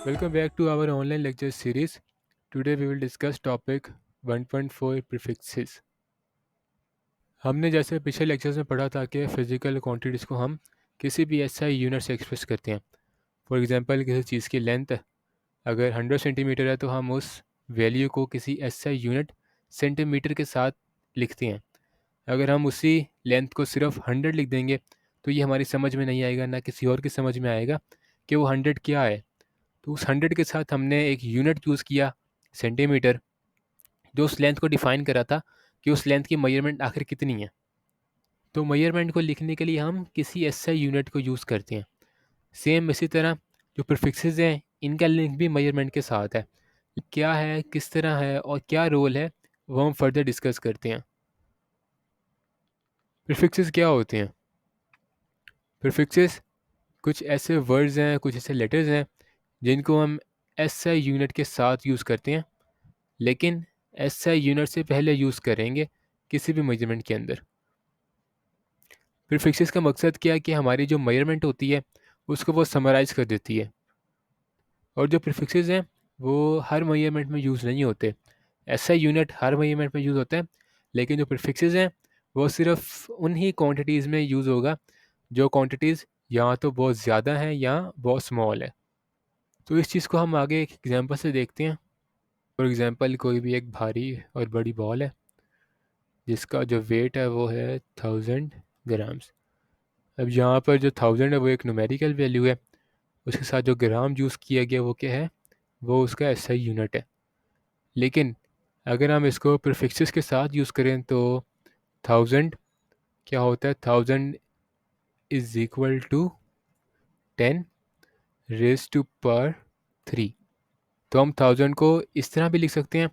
Welcome back to our online lecture series. Today we will discuss topic 1.4 prefixes. हमने जैसे पिछले lectures में पढ़ा था कि फिजिकल क्वांटिटीज़ को हम किसी भी ऐसा यूनिट से एक्सप्रेस करते हैं। फॉर एग्जांपल किसी चीज़ की लेंथ अगर 100 सेंटीमीटर है तो हम उस वैल्यू को किसी ऐसा यूनिट सेंटीमीटर के साथ लिखते हैं। अगर हम उसी लेंथ को सिर्फ 100 लिख देंगे तो ये हमारी समझ में नहीं आएगा, ना किसी और की समझ में आएगा कि वो 100 क्या है। तो उस 100 के साथ हमने एक यूनिट चूज़ किया, सेंटीमीटर, जो उस लेंथ को डिफ़ाइन करा था कि उस लेंथ की मेजरमेंट आखिर कितनी है। तो मेजरमेंट को लिखने के लिए हम किसी एसआई यूनिट को यूज़ करते हैं। सेम इसी तरह जो प्रीफिक्सेस हैं इनका लिंक भी मेजरमेंट के साथ है। क्या है, किस तरह है और क्या रोल है, वो हम फर्दर डिस्कस करते हैं। प्रीफिक्सेस क्या होते हैं? प्रीफिक्सेस कुछ ऐसे वर्ड्स हैं, कुछ ऐसे लेटर्स हैं जिनको हम एसआई यूनिट के साथ यूज़ करते हैं, लेकिन एसआई यूनिट से पहले यूज़ करेंगे किसी भी मेजरमेंट के अंदर। प्रीफिक्सेस का मकसद क्या है कि हमारी जो मेजरमेंट होती है उसको वो समराइज़ कर देती है। और जो प्रीफिक्सेस हैं वो हर मेजरमेंट में यूज़ नहीं होते। एसआई यूनिट हर मेजरमेंट में यूज़ होता है, लेकिन जो प्रीफिक्सेस हैं वो सिर्फ उन्हीं क्वांटिटीज़ में यूज़ होगा जो क्वांटिटीज़ या तो बहुत ज़्यादा हैं या बहुत स्मॉल है। तो इस चीज़ को हम आगे एक एग्जांपल से देखते हैं। फॉर एग्जांपल कोई भी एक भारी और बड़ी बॉल है जिसका जो वेट है वो है 1000 ग्राम्स। अब यहाँ पर जो 1000 है वो एक न्यूमेरिकल वैल्यू है, उसके साथ जो ग्राम यूज़ किया गया वो क्या है, वो उसका एसआई यूनिट है। लेकिन अगर हम इसको प्रीफिक्सेस के साथ यूज़ करें तो 1000 क्या होता है, 1000 is equal to 10 raise to power 3। तो हम 1000 को इस तरह भी लिख सकते हैं,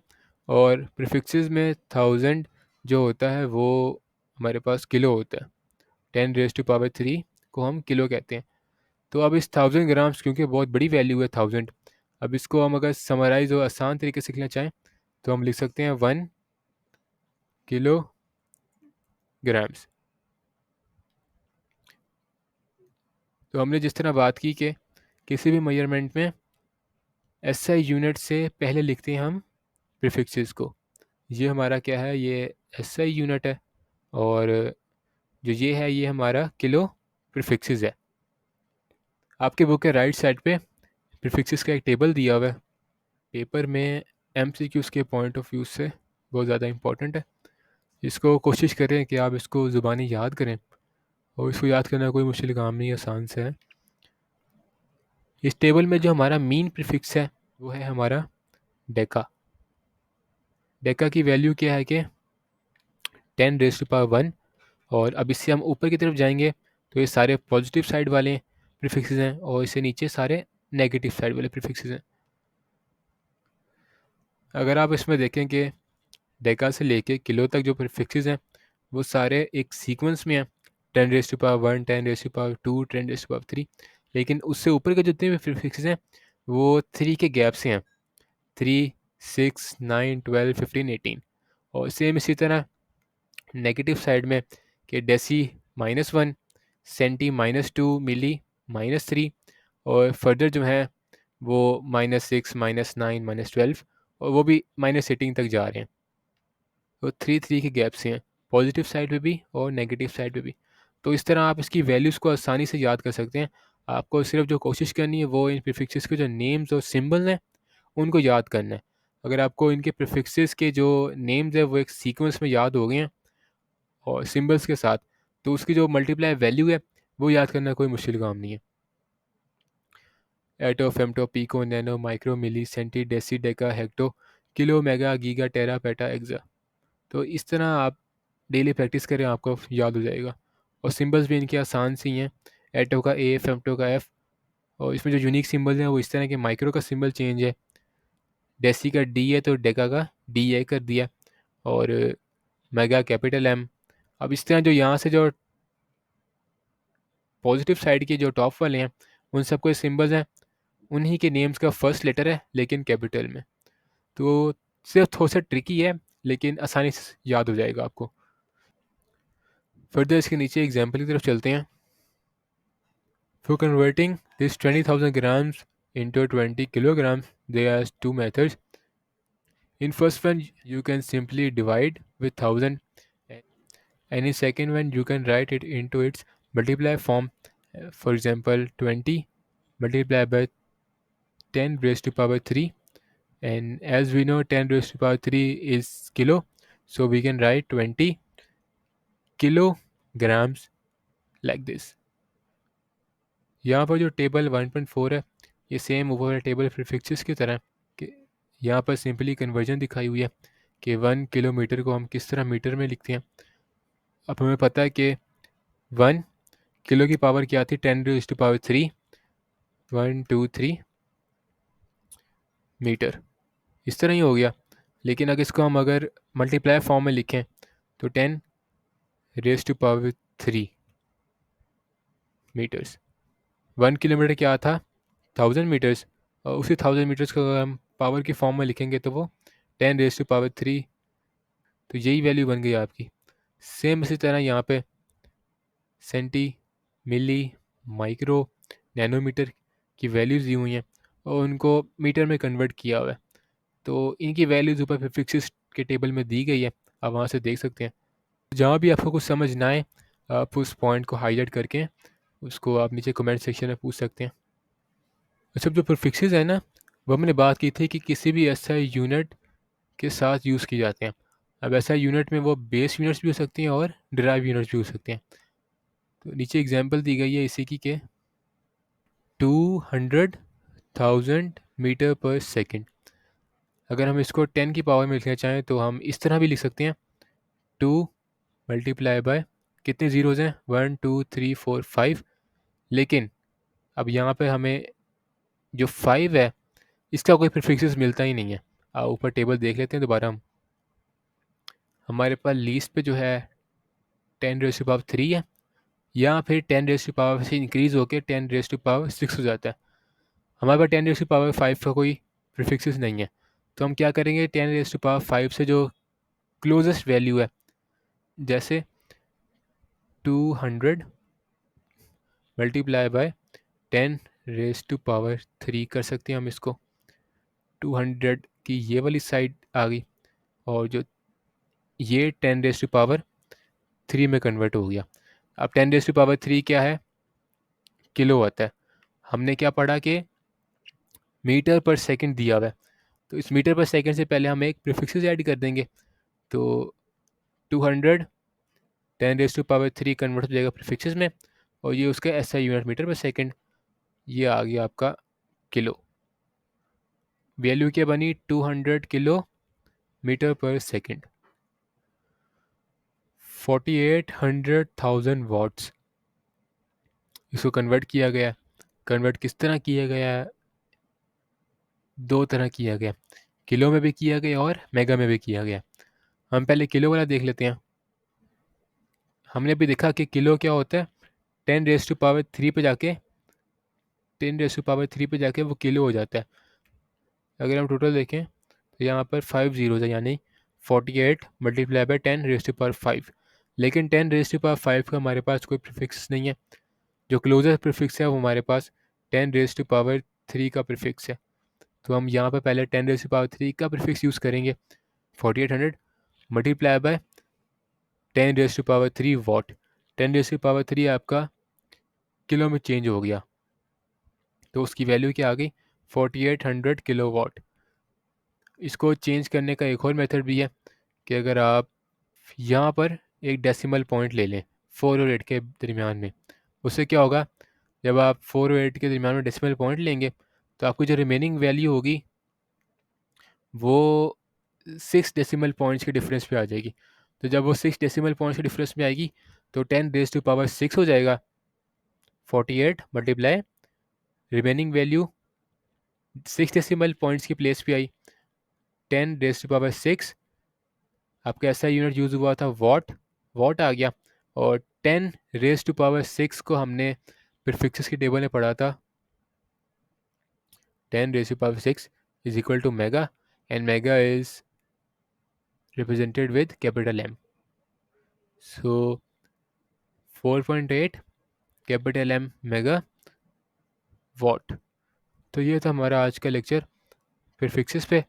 और प्रीफिक्सेस में 1000 जो होता है वो हमारे पास किलो होता है। 10 रेज़ टू पावर 3 को हम किलो कहते हैं। तो अब इस 1000 ग्राम्स क्योंकि बहुत बड़ी वैल्यू है 1000, अब इसको हम अगर समराइज़ और आसान तरीके से लिखना चाहें तो हम लिख सकते हैं 1 किलो ग्राम्स। तो हमने जिस तरह बात की कि किसी भी मेजरमेंट में एसआई यूनिट से पहले लिखते हैं हम प्रीफिक्सेस को। ये हमारा क्या है, ये एसआई यूनिट है, और जो ये है ये हमारा किलो प्रीफिक्सेस है। आपके बुक के राइट साइड पे प्रीफिक्सेस का एक टेबल दिया हुआ है। पेपर में एमसीक्यूज़ के पॉइंट ऑफ व्यू से बहुत ज़्यादा इंपॉर्टेंट है। इसको कोशिश करें कि आप इसको ज़ुबानी याद करें, और इसको याद करना कोई मुश्किल काम नहीं, आसान से है। इस टेबल में जो हमारा मीन प्रीफिक्स है वो है हमारा डेका। डेका की वैल्यू क्या है कि 10 रेज़ टू पावर 1। और अब इससे हम ऊपर की तरफ जाएंगे तो ये सारे पॉजिटिव साइड वाले प्रीफिक्सेस हैं, और इससे नीचे सारे नेगेटिव साइड वाले प्रीफिक्सेस हैं। अगर आप इसमें देखें कि डेका से लेके किलो तक जो प्रीफिक्सेस हैं वो सारे एक सीक्वेंस में हैं, 10 raise to power 1, 10 raise to power 2, 10 raise to power 3। लेकिन उससे ऊपर के जितने भी प्रीफिक्सेस हैं वो 3 के गैप से हैं, 3, 6, 9, 12, 15, 18। और सेम इसी तरह नेगेटिव साइड में कि डेसी -1, सेंटी -2, मिली -3, और फर्दर जो है वो -6, -9, -12, और वो भी -18 तक जा रहे हैं। तो 3 के गैप से हैं, पॉजिटिव साइड पे भी और नेगेटिव साइड पे भी। तो इस तरह आप इसकी वैल्यूज़ को आसानी से याद कर सकते हैं। आपको सिर्फ जो कोशिश करनी है वो इन प्रीफिक्सेस के जो नेम्स और सिंबल हैं उनको याद करना है। अगर आपको इनके प्रीफिक्सेस के जो नेम्स हैं वो एक सीक्वेंस में याद हो गए हैं और सिंबल्स के साथ, तो उसकी जो मल्टीप्लाई वैल्यू है वो याद करना कोई मुश्किल काम नहीं है। Atto, femto, pico, nano, micro, milli, centi, deci, deca, hecto, kilo, mega, giga, tera, peta, exa. तो इस तरह आप डेली प्रैक्टिस करें, आपको याद हो जाएगा। और सिंबल्स भी इनके आसान से ही हैं। एटो का ए, फेमटो का एफ, और इसमें जो यूनिक सिंबल्स हैं वो इस तरह के, माइक्रो का सिंबल चेंज है, डेसी का डी है तो डेका का डी ए कर दिया, और मेगा कैपिटल एम। अब इस तरह जो यहाँ से जो पॉजिटिव साइड के जो टॉप वाले हैं उन सबके सिंबल्स हैं, उन्हीं के नेम्स का फर्स्ट लेटर है लेकिन कैपिटल में। तो सिर्फ थोड़ा सा ट्रिकी है, लेकिन आसानी से याद हो जाएगा आपको। फर्दर इसके नीचे एग्जाम्पल की तरफ चलते हैं। For converting this 20,000 grams into 20 kilograms. There are two methods. In first one, you can simply divide with 1000, and in second one, you can write it into its multiply form. For example, 20 multiplied by 10 raised to power 3, and as we know 10 raised to power 3 is kilo, so we can write 20 kilograms like this. यहाँ पर जो table 1.4 है, ये same ऊपर वाले table prefixes की तरह कि यहाँ पर सिंपली कन्वर्जन दिखाई हुई है कि 1 किलोमीटर को हम किस तरह मीटर में लिखते हैं। अब हमें पता है कि 1 किलो की पावर क्या थी, 10 रेज़ टू पावर 3, 1 2 3 मीटर, इस तरह ही हो गया। लेकिन अगर इसको हम अगर मल्टीप्लाई फॉर्म में लिखें तो 10 raise to power 3 metres. 1 kilometre क्या था, 1000 मीटर्स, और उसी 1000 मीटर्स को अगर हम पावर की फॉर्म में लिखेंगे तो वो 10 रेज़ टू पावर 3, तो यही वैल्यू बन गई आपकी। सेम इसी तरह यहाँ पे सेंटी, मिली, माइक्रो, नैनोमीटर की वैल्यूज़ दी हुई हैं और उनको मीटर में कन्वर्ट किया हुआ है। तो इनकी वैल्यूज़ ऊपर प्रीफिक्सेस के टेबल में दी गई है, आप वहाँ से देख सकते हैं। जहाँ भी आपको कुछ समझ ना आए, आप उस पॉइंट को हाईलाइट करके उसको आप नीचे कमेंट सेक्शन में पूछ सकते हैं। अच्छा, जो प्रीफिक्सेस है ना, वो हमने बात की थी कि किसी भी ऐसा यूनिट के साथ यूज़ किए जाते हैं। अब ऐसा यूनिट में वो बेस यूनिट्स भी हो सकती हैं और डिराइव यूनिट्स भी हो सकते हैं। तो नीचे एग्जांपल दी गई है इसी की के 200,000 मीटर पर सेकंड। अगर हम इसको 10 की पावर में लिखना चाहें तो हम इस तरह भी लिख सकते हैं, 2 मल्टीप्लाई बाय कितने ज़ीरोज़ हैं, 1 2 3 4 5। लेकिन अब यहाँ पे हमें जो 5 है इसका कोई प्रीफिक्सेस मिलता ही नहीं है। ऊपर टेबल देख लेते हैं दोबारा हम। हमारे पास लीस्ट पे जो है 10 रेज़ टू पावर 3 है, या फिर 10 रेज़ टू पावर से इंक्रीज़ होकर 10 रेज़ टू पावर 6 हो जाता है। हमारे पास 10 रेज़ टू पावर 5 का कोई प्रीफिक्सेस नहीं है, तो हम क्या करेंगे, 10 रेज़ टू पावर 5 से जो क्लोजेस्ट वैल्यू है, जैसे 200 multiply by 10 raise to power 3 कर सकते हैं हम इसको। 200 की ये वाली साइड आ गई और जो ये 10 रेज़ टू पावर 3 में कन्वर्ट हो गया। अब 10 रेज़ टू पावर 3 क्या है, किलो आता है। हमने क्या पढ़ा कि मीटर पर सेकंड दिया हुआ है, तो इस मीटर पर सेकंड से पहले हम एक प्रीफिक्सेस ऐड कर देंगे। तो 200 10 रेज़ टू पावर 3 कन्वर्ट हो जाएगा प्रीफिक्सेस में, और ये उसका ऐसा यूनिट मीटर पर सेकंड, ये आ गया आपका किलो। वैल्यू क्या बनी, 200 किलो मीटर पर सेकंड, 4800,000 वाट्स। इसको कन्वर्ट किया गया। कन्वर्ट किस तरह किया गया है, दो तरह किया गया, किलो में भी किया गया और मेगा में भी किया गया। हम पहले किलो वाला देख लेते हैं। हमने अभी देखा कि किलो क्या होता है, 10 रेज़ टू पावर 3 पे जाके 10 रेज़ टू पावर 3 पे जाके वो किलो हो जाता है। अगर हम टोटल देखें तो यहाँ पर 5 ज़ीरोज़ है, यानी 48 multiply by 10 raise to power 5। लेकिन 10 रेज़ टू पावर 5 का हमारे पास कोई प्रीफिक्स नहीं है। जो क्लोजेस्ट प्रीफिक्स है वो हमारे पास 10 रेज़ टू पावर 3 का प्रीफिक्स है। तो हम यहाँ पर पहले 10 रेज़ टू पावर 3 का प्रीफिक्स यूज़ करेंगे, 4800 multiply by 10 raise to power 3 watt. 10 raise to power 3 आपका किलो में चेंज हो गया, तो उसकी वैल्यू क्या आ गई, 4800 किलो वाट। इसको चेंज करने का एक और मेथड भी है कि अगर आप यहाँ पर एक डेसिमल पॉइंट ले लें 4 और 8 के दरमियान में, उससे क्या होगा, जब आप 4 और 8 के दरमियान में डेसिमल पॉइंट लेंगे तो आपकी जो रिमेनिंग वैल्यू होगी वो 6 डेसिमल पॉइंट्स के डिफरेंस पे आ जाएगी। तो जब वो 6 डेसिमल पॉइंट्स के डिफरेंस में आएगी तो 10 रेज़ टू पावर 6 हो जाएगा, 48 multiply remaining value 6 decimal points की प्लेस पे आई, 10 रेज़ टू पावर 6। आपका ऐसा यूनिट यूज़ हुआ था वाट, वाट आ गया। और 10 रेज़ टू पावर 6 को हमने प्रीफिक्सेस की टेबल में पढ़ा था, 10 raise to power 6 is equal to mega, and mega is represented with capital M. So 4.8 capital M mega watt. तो ये था हमारा आज का लेक्चर प्रीफिक्सेस पे।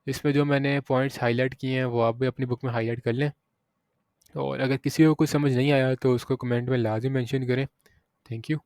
इसमें जो मैंने पॉइंट्स हाईलाइट किए हैं वो आप भी अपनी बुक में हाईलाइट कर लें, और अगर किसी को कुछ समझ नहीं आया तो उसको कमेंट में लाजमी मेंशन करें। Thank you.